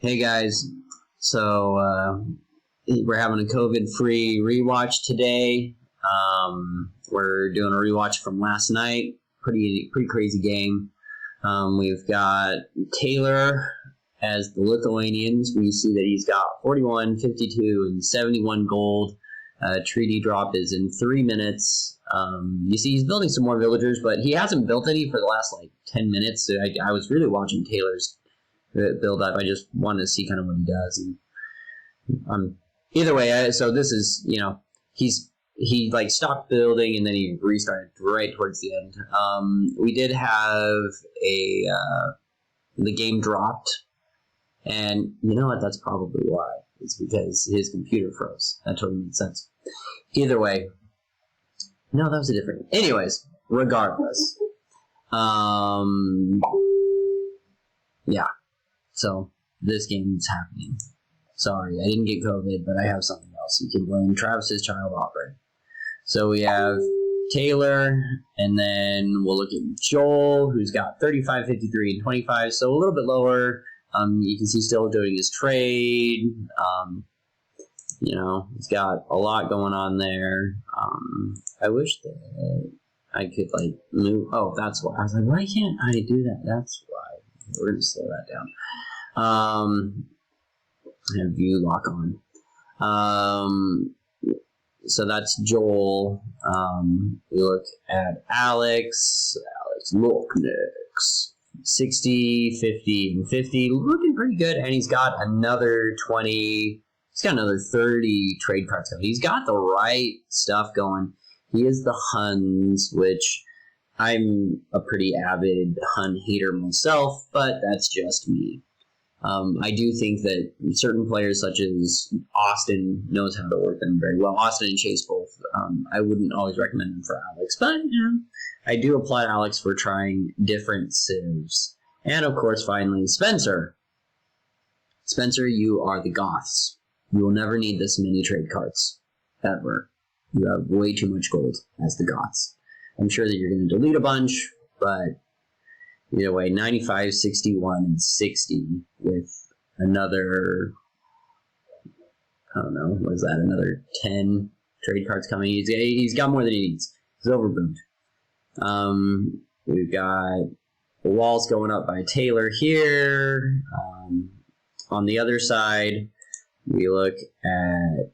Hey guys, so we're having a COVID-free rewatch today. We're doing a rewatch from last night. Pretty crazy game. We've got Taylor as the Lithuanians. We see that he's got 41, 52, and 71 gold. Treaty drop is in 3 minutes. You see he's building some more villagers, but he hasn't built any for the last 10 minutes. So I was really watching Taylor's build up. I just wanted to see kind of what he does. And either way, so this is, he stopped building and then he restarted right towards the end. We did have the game dropped, and you know what? That's probably why. It's because his computer froze. That totally made sense. Either way, no, that was a different. Anyways, regardless, yeah. So this game is happening. Sorry, I didn't get COVID, but I have something else. You can blame Travis's child opera. So we have Taylor, and then we'll look at Joel, who's got 35, 53, and 25, so a little bit lower. You can see still doing his trade. He's got a lot going on there. I wish that I could move. Oh, that's why. I was like, why can't I do that? That's why. We're going to slow that down. And view lock on. So that's Joel. We look at Alex. Look next. 60, 50, and 50. Looking pretty good. And he's got another 20. He's got another 30 trade cards coming. He's got the right stuff going. He is the Huns, which I'm a pretty avid Hun hater myself, but that's just me. I do think that certain players such as Austin knows how to work them very well. Austin and Chase both. I wouldn't always recommend them for Alex, but I do applaud Alex for trying different civs. And of course, finally, Spencer. Spencer, you are the Goths. You will never need this many trade cards. Ever. You have way too much gold as the Goths. I'm sure that you're going to delete a bunch, but either way, 95, 61, and 60 with another, I don't know, what is that, another 10 trade cards coming. He's got more than he needs. He's overboomed. We've got the walls going up by Taylor here. On the other side, we look at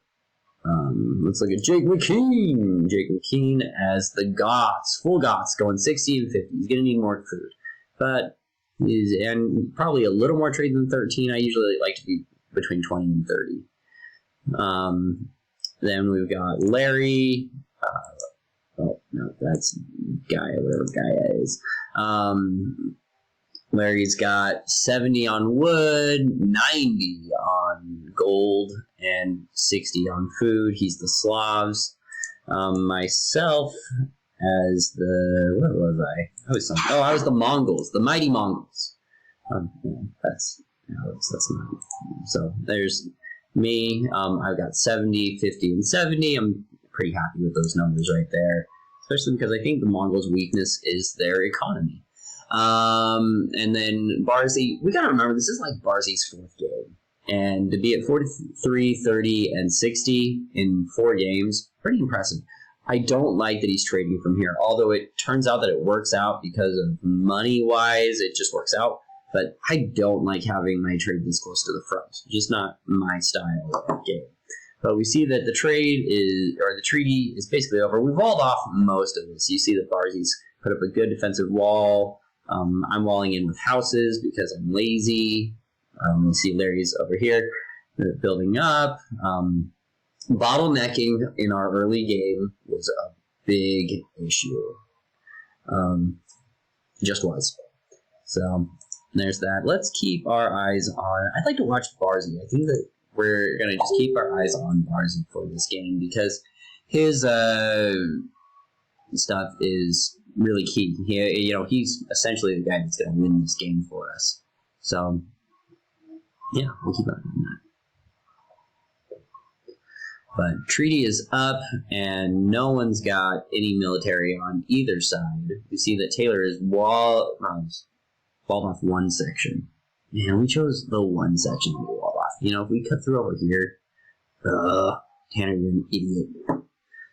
let's look at Jake McKean. Jake McKean as the Goths, full Goths, going 60 and 50. He's going to need more food. But and probably a little more trade than 13. I usually like to be between 20 and 30. Then we've got Larry. Oh, no, that's Gaia, whatever Gaia is. Larry's got 70 on wood, 90 on gold, and 60 on food. He's the Slavs. Myself as the, what was I? I was the Mongols, the mighty Mongols. That's not. So there's me. I've got 70, 50, and 70. I'm pretty happy with those numbers right there, especially because I think the Mongols' weakness is their economy. And then Barzee, we gotta remember this is like Barzee's 4th game. And to be at 43, 30, and 60 in 4 games, pretty impressive. I don't like that he's trading from here, although it turns out that it works out because of money-wise, it just works out. But I don't like having my trade this close to the front. Just not my style of game. But we see that the treaty is basically over. We've walled off most of this. You see that Barzee's put up a good defensive wall. I'm walling in with houses because I'm lazy. You see Larry's over here building up. Bottlenecking in our early game was a big issue. Just was. So there's that. Let's keep our eyes on. I'd like to watch Barzee. I think that we're gonna just keep our eyes on Barzee for this game because his stuff is really key. He's essentially the guy that's gonna win this game for us. So yeah, we'll keep an eye on that. But treaty is up, and no one's got any military on either side. You see that Taylor is walled off one section. Man, we chose the one section of the wall off. You know, if we cut through over here, Tanner, you're an idiot.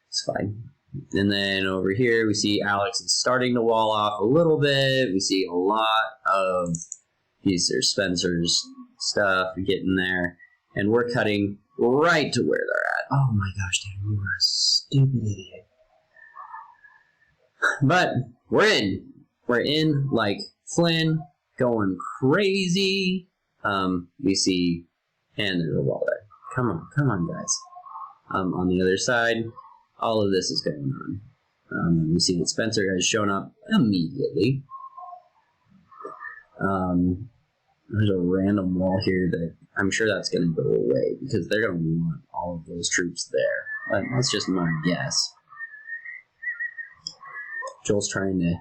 It's fine. And then over here, we see Alex is starting to wall off a little bit. We see a lot of these are Spencer's stuff getting there. And we're cutting right to where they're at. Oh my gosh, Tanner, you are a stupid idiot. But we're in. We're in like Flynn, going crazy. We see, and there's a wall there. Come on, guys. On the other side, all of this is going on. We see that Spencer has shown up immediately. There's a random wall here that I'm sure that's going to go away because they're going to want all of those troops there. But that's just my guess. Joel's trying to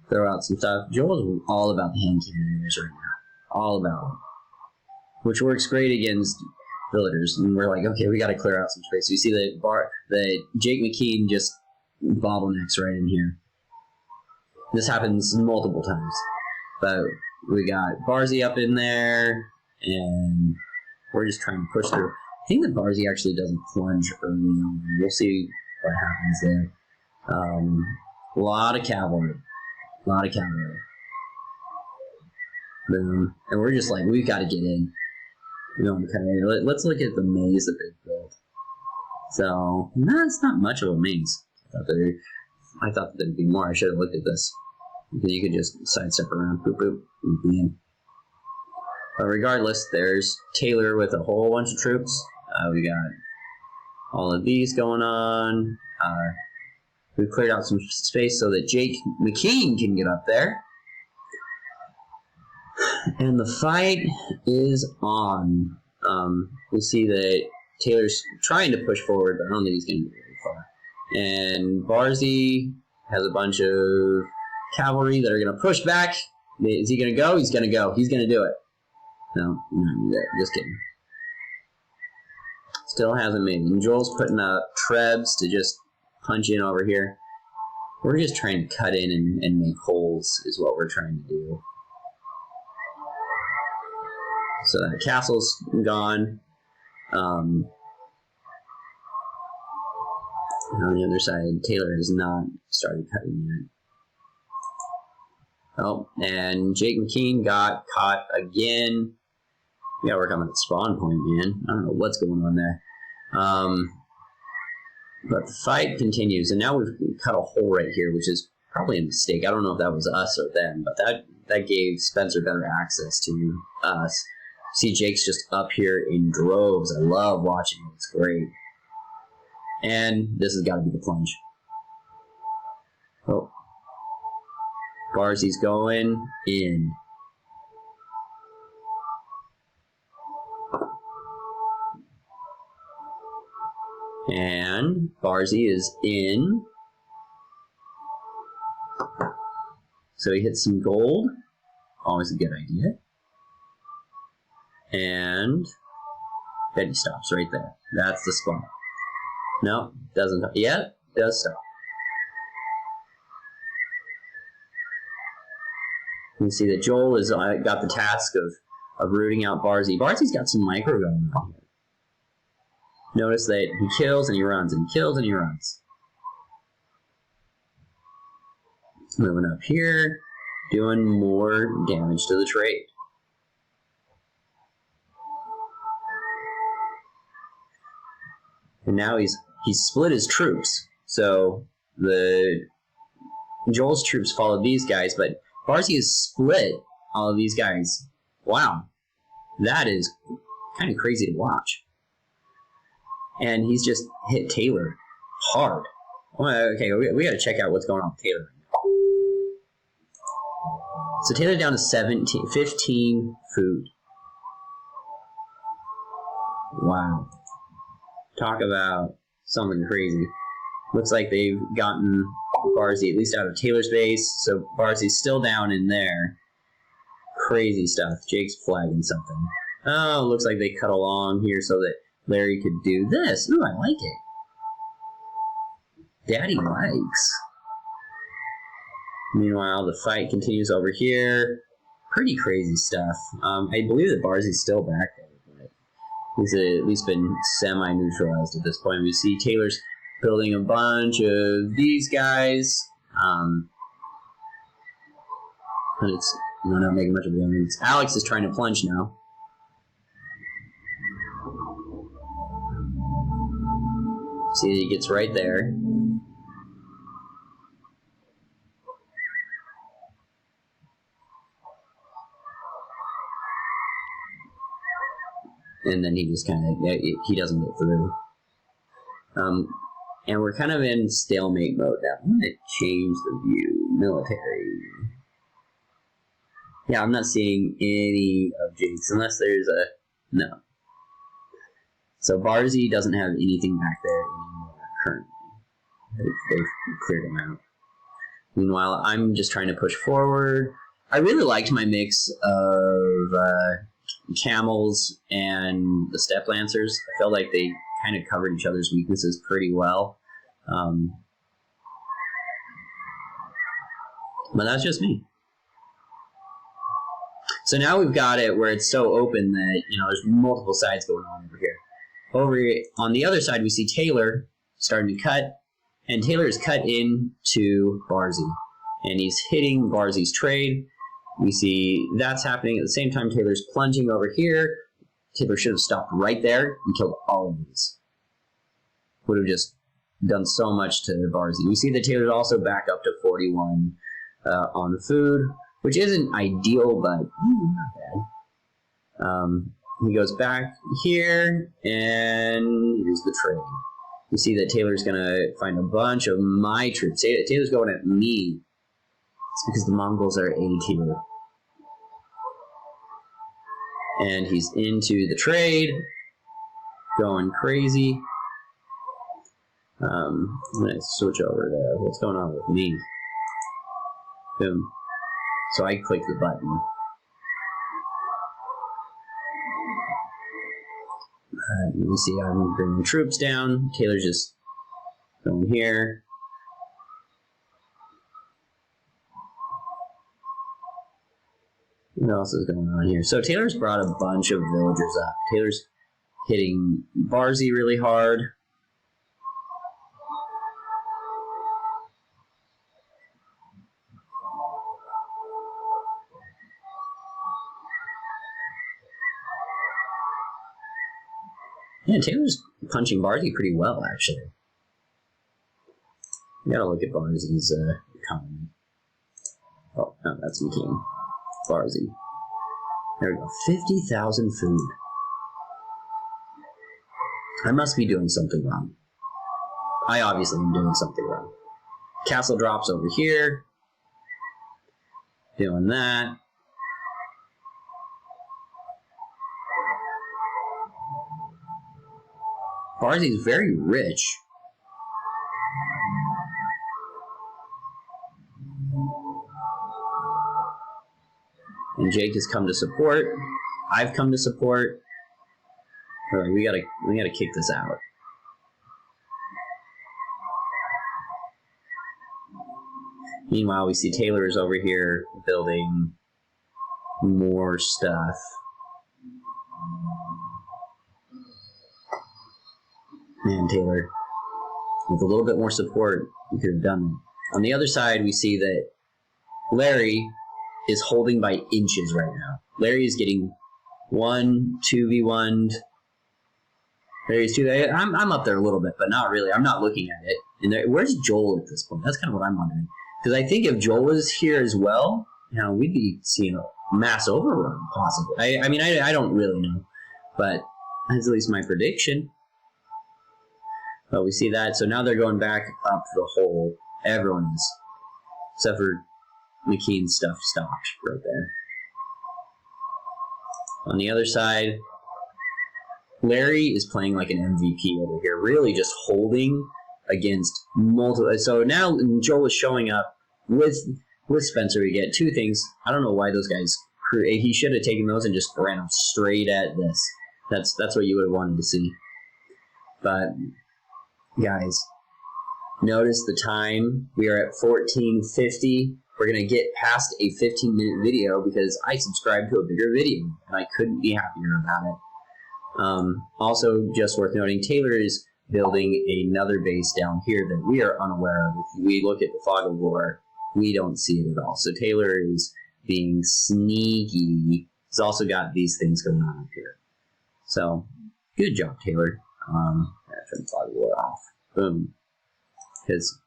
throw out some stuff. Joel's all about the hand carriers right now. All about them. Which works great against villagers. And we're like, okay, we got to clear out some space. We see that Jake McKean just bottlenecks right in here. This happens multiple times. But we got Barzee up in there, and we're just trying to push through. I think that Barzee actually doesn't plunge early on. We'll see what happens there. A lot of cavalry. Boom. And we're just like, we've got to get in. You know, let's look at the maze that they've built. So, it's not much of a maze. I thought that there'd be more. I should have looked at this. You could just sidestep around, boop, boop, and be in. But regardless, there's Taylor with a whole bunch of troops. We got all of these going on. We've cleared out some space so that Jake McKean can get up there. And the fight is on. We see that Taylor's trying to push forward, but I don't think he's going to get very far. And Barzee has a bunch of cavalry that are going to push back. Is he going to go? He's going to go. He's going to do it. No, just kidding. Still hasn't made it. And Joel's putting up trebs to just punch in over here. We're just trying to cut in and make holes is what we're trying to do. So that castle's gone. On the other side, Taylor has not started cutting yet. Oh, and Jake McKean got caught again. We gotta work on that spawn point, man. I don't know what's going on there. But the fight continues, and now we've cut a hole right here, which is probably a mistake. I don't know if that was us or them, but that gave Spencer better access to us. See, Jake's just up here in droves. I love watching it. It's great. And this has got to be the plunge. Oh. Barzee's going in. And Barzee is in. So he hits some gold. Always a good idea. And then he stops right there. That's the spot. No, doesn't. Yeah, does stop. You can see that Joel has got the task of rooting out Barzee. Barzee's got some micro going on here. Notice that he kills and he runs, and he kills and he runs. Moving up here, doing more damage to the trade. And now he's split his troops. So Joel's troops followed these guys, but Barzee has split all of these guys. Wow. That is kind of crazy to watch. And he's just hit Taylor hard. Okay, we got to check out what's going on with Taylor. So Taylor's down to 15 food. Wow. Talk about something crazy. Looks like they've gotten Barzee at least out of Taylor's base, so Barzee's still down in there. Crazy stuff. Jake's flagging something. Oh, looks like they cut along here so that Larry could do this. Ooh, I like it. Daddy likes. Meanwhile, the fight continues over here. Pretty crazy stuff. I believe that Barzee's still back there, but he's at least been semi-neutralized at this point. We see Taylor's building a bunch of these guys, but it's not making much of a difference. Alex is trying to plunge now. See, he gets right there. And then he just kind of, he doesn't get through. And we're kind of in stalemate mode now. I'm going to change the view. Military. Yeah, I'm not seeing any of Jake's unless there's a, no. So Barzee doesn't have anything back there anymore currently. They've cleared him out. Meanwhile, I'm just trying to push forward. I really liked my mix of camels and the steppe lancers. I felt like they kind of covered each other's weaknesses pretty well. But that's just me. So now we've got it where it's so open that, there's multiple sides going on over here. Over on the other side, we see Taylor starting to cut, and Taylor is cut into Barzee, and he's hitting Barzee's trade. We see that's happening at the same time. Taylor's plunging over here. Taylor should have stopped right there and killed all of these. Would have just done so much to Barzee. We see that Taylor's also back up to 41 on food, which isn't ideal, but not bad. He goes back here, and here's the trade. You see that Taylor's going to find a bunch of my troops. Taylor's going at me. It's because the Mongols are A tier. And he's into the trade, going crazy. I'm going to switch over to what's going on with me. Boom. So I click the button. You see I'm bringing troops down. Taylor's just going here. What else is going on here? So Taylor's brought a bunch of villagers up. Taylor's hitting Barzee really hard. Yeah, Taylor's punching Barzee pretty well, actually. You gotta look at Barzee's economy. Oh, no, that's McKean. Barzee. There we go. 50,000 food. I must be doing something wrong. I obviously am doing something wrong. Castle drops over here. Doing that. Barzee's very rich. And Jake has come to support. I've come to support. All right, we gotta kick this out. Meanwhile, we see Taylor is over here building more stuff. Man, Taylor, with a little bit more support, you could have done it. On the other side, we see that Larry is holding by inches right now. Larry is getting 2v1'd. Larry's 2. I'm up there a little bit, but not really. I'm not looking at it. And where's Joel at this point? That's kind of what I'm wondering. Because I think if Joel was here as well, we'd be seeing a mass overrun, possibly. I mean, I don't really know. But that's at least my prediction. But we see that. So now they're going back up the hole. Everyone is. Except for McKean's stuff stopped right there. On the other side, Larry is playing like an MVP over here. Really just holding against multiple. So now Joel is showing up with Spencer. We get two things. I don't know why those guys. He should have taken those and just ran them straight at this. That's what you would have wanted to see. But guys, notice the time. We are at 14:50. we're going to get past a 15-minute video because I subscribed to a bigger video, and I couldn't be happier about it. Also, just worth noting, Taylor is building another base down here that we are unaware of. If we look at the fog of war, we don't see it at all. So Taylor is being sneaky. He's also got these things going on up here. So, good job, Taylor. Turn the fog of war off. Boom. Because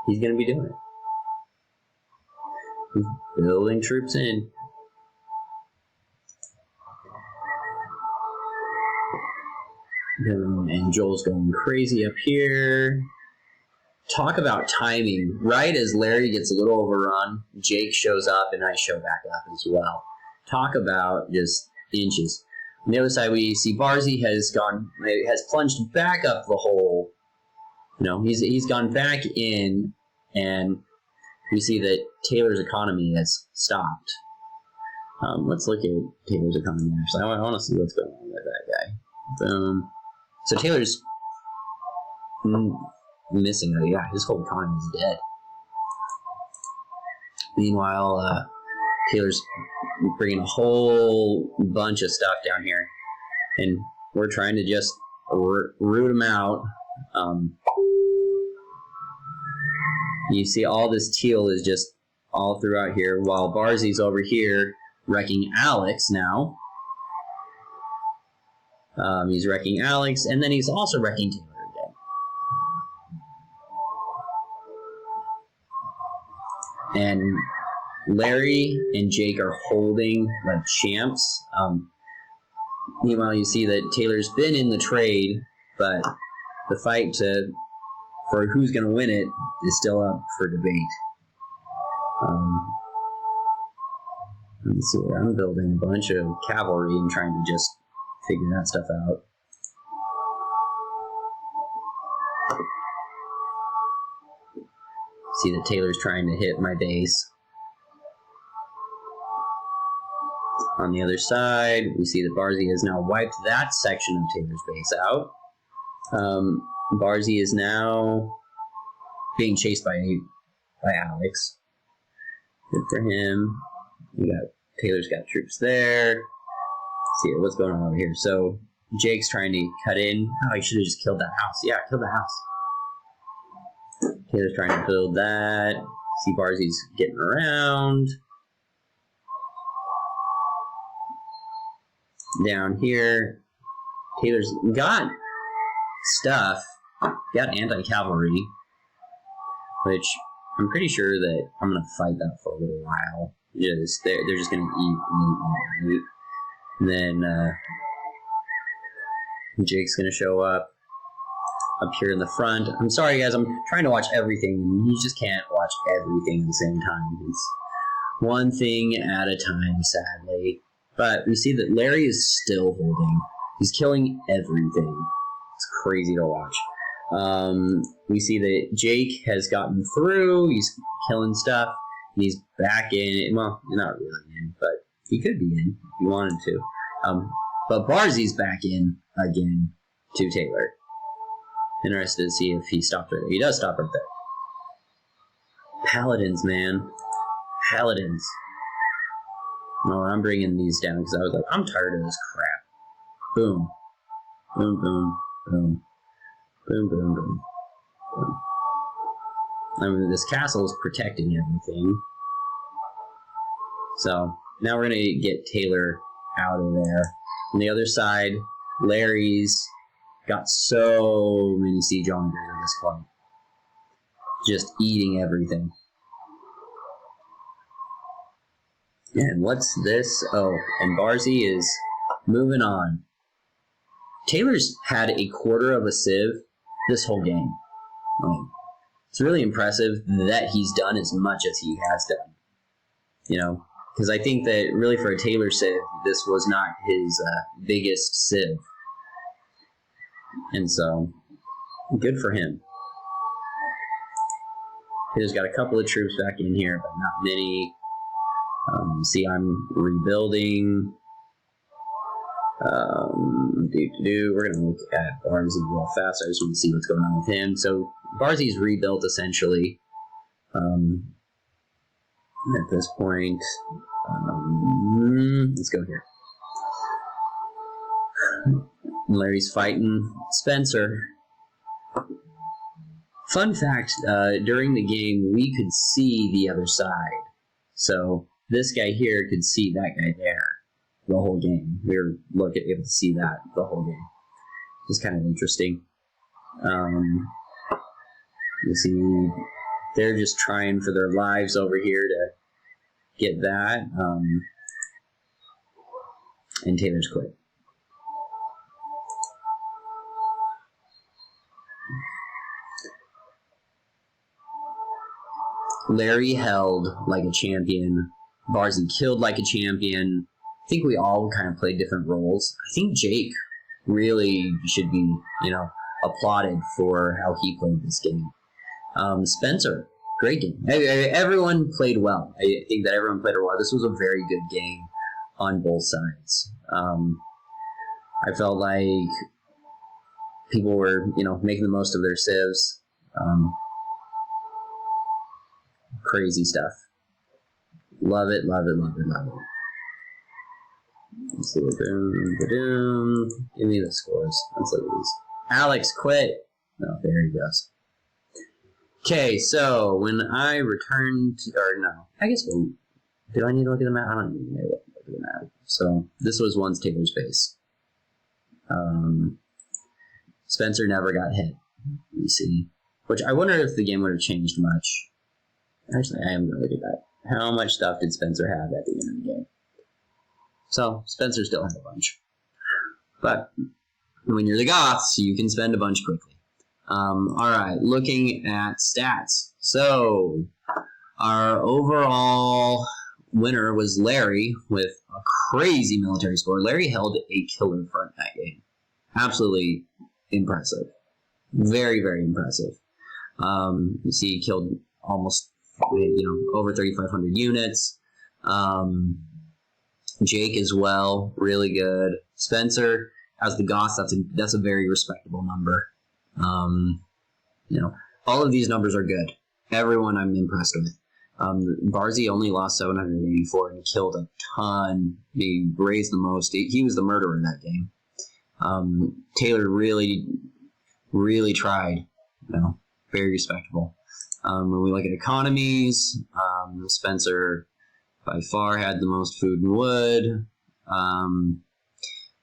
he's going to be doing it. He's building troops in. And Joel's going crazy up here. Talk about timing. Right as Larry gets a little overrun, Jake shows up and I show back up as well. Talk about just inches. On the other side, we see Barzee has plunged back up the hole. You know, he's gone back in, and we see that Taylor's economy has stopped. Let's look at Taylor's economy actually. I want to see what's going on with that guy. Boom. So Taylor's missing. Yeah, his whole economy is dead. Meanwhile, Taylor's bringing a whole bunch of stuff down here, and we're trying to just root them out. You see all this teal is just all throughout here, while Barzee's over here wrecking Alex now. He's wrecking Alex, and then he's also wrecking Taylor again. And Larry and Jake are holding like champs. Meanwhile, you see that Taylor's been in the trade, but the fight for who's going to win it is still up for debate. Let's see, I'm building a bunch of cavalry and trying to just figure that stuff out. See that Taylor's trying to hit my base. On the other side, we see that Barzee has now wiped that section of Taylor's base out. Barzee is now being chased by Alex. Good for him. Taylor's got troops there. Let's see what's going on over here. So Jake's trying to cut in. Oh, he should have just killed that house. Yeah, kill the house. Taylor's trying to build that. See Barzee's getting around. Down here, Taylor's got stuff. Got anti-cavalry, which I'm pretty sure that I'm going to fight that for a little while. Just they're just going to eat. And then Jake's going to show up here in the front. I'm sorry, guys. I'm trying to watch everything, and you just can't watch everything at the same time. It's one thing at a time, sadly. But we see that Larry is still holding. He's killing everything. It's crazy to watch. We see that Jake has gotten through. He's killing stuff. And he's back in. Well, not really in, but he could be in if he wanted to. But Barzee's back in again to Taylor. Interested to see if he stopped right there. He does stop right there. Paladins, man. Paladins. No, I'm bringing these down because I was like, I'm tired of this crap. Boom. Boom, boom, boom. Boom, boom, boom. Boom. I mean, this castle is protecting everything. So, now we're going to get Taylor out of there. On the other side, Larry's got so many siege onagers at this point. Just eating everything. And what's this? Oh, and Barzee is moving on. Taylor's had a quarter of a civ this whole game. It's really impressive that he's done as much as he has done. You know, because I think that really for a Taylor civ, this was not his biggest civ. And so, good for him. He's got a couple of troops back in here, but not many. See, I'm rebuilding. We're going to look at Barzee real fast. I just want to see what's going on with him. So, Barzee's rebuilt, essentially. at this point. Let's go here. Larry's fighting Spencer. Fun fact, during the game, we could see the other side. So this guy here could see that guy there the whole game. We were able to see that the whole game. It's kind of interesting. You see, they're just trying for their lives over here to get that. And Taylor's quit. Larry held like a champion. Barzee killed like a champion. I think we all kind of played different roles. I think Jake really should be, applauded for how he played this game. Spencer, great game. Everyone played well. I think that everyone played well. This was a very good game on both sides. I felt like people were, making the most of their civs. Crazy stuff. Love it, love it, love it, love it. Let's see. Give me the scores. Let's look at these. Alex quit. Oh, there he goes. Okay, so when I returned, I guess did I need to look at the map? I don't even know what to look at the map. So this was once Taylor's base. Spencer never got hit. You see, which I wonder if the game would have changed much. Actually, I am going to look at that. How much stuff did Spencer have at the end of the game? So Spencer still had a bunch, but when you're the Goths, you can spend a bunch quickly. All right, looking at stats. So our overall winner was Larry with a crazy military score. Larry held a killer front that game. Absolutely impressive. Very, very impressive. You see, he killed almost, over 3,500 units. Jake as well, really good. Spencer, as the Goths, that's a very respectable number. All of these numbers are good. Everyone I'm impressed with. Barzee only lost 784 and killed a ton. He raised the most. He was the murderer in that game. Taylor really, really tried. Very respectable. When we look at economies, Spencer by far had the most food and wood,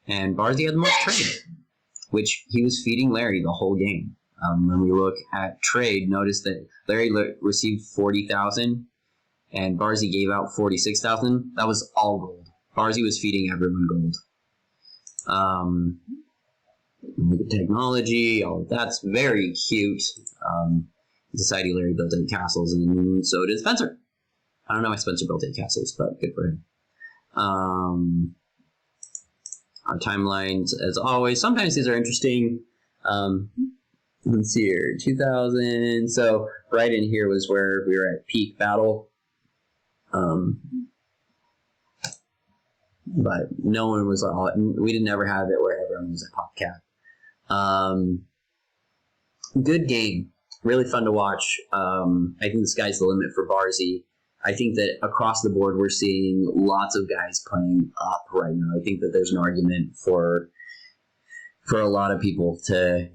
and Barzee had the most trade, which he was feeding Larry the whole game. When we look at trade, notice that Larry received 40,000 and Barzee gave out 46,000. That was all gold. Barzee was feeding everyone gold. Look at technology, all of that's very cute. Society, Larry built 8 castles, and so did Spencer. I don't know why Spencer built 8 castles, but good for him. Our timelines, as always, sometimes these are interesting. Let's see here, 2000. So right in here was where we were at peak battle. But no one was, we didn't ever have it where everyone was at PopCap. Good game. Really fun to watch. I think the sky's the limit for Barzee. I think that across the board we're seeing lots of guys playing up right now. I think that there's an argument for a lot of people to,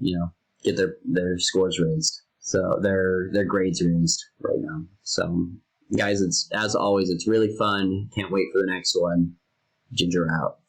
get their scores raised. So their grades raised right now. So guys, as always, it's really fun. Can't wait for the next one. Ginger out.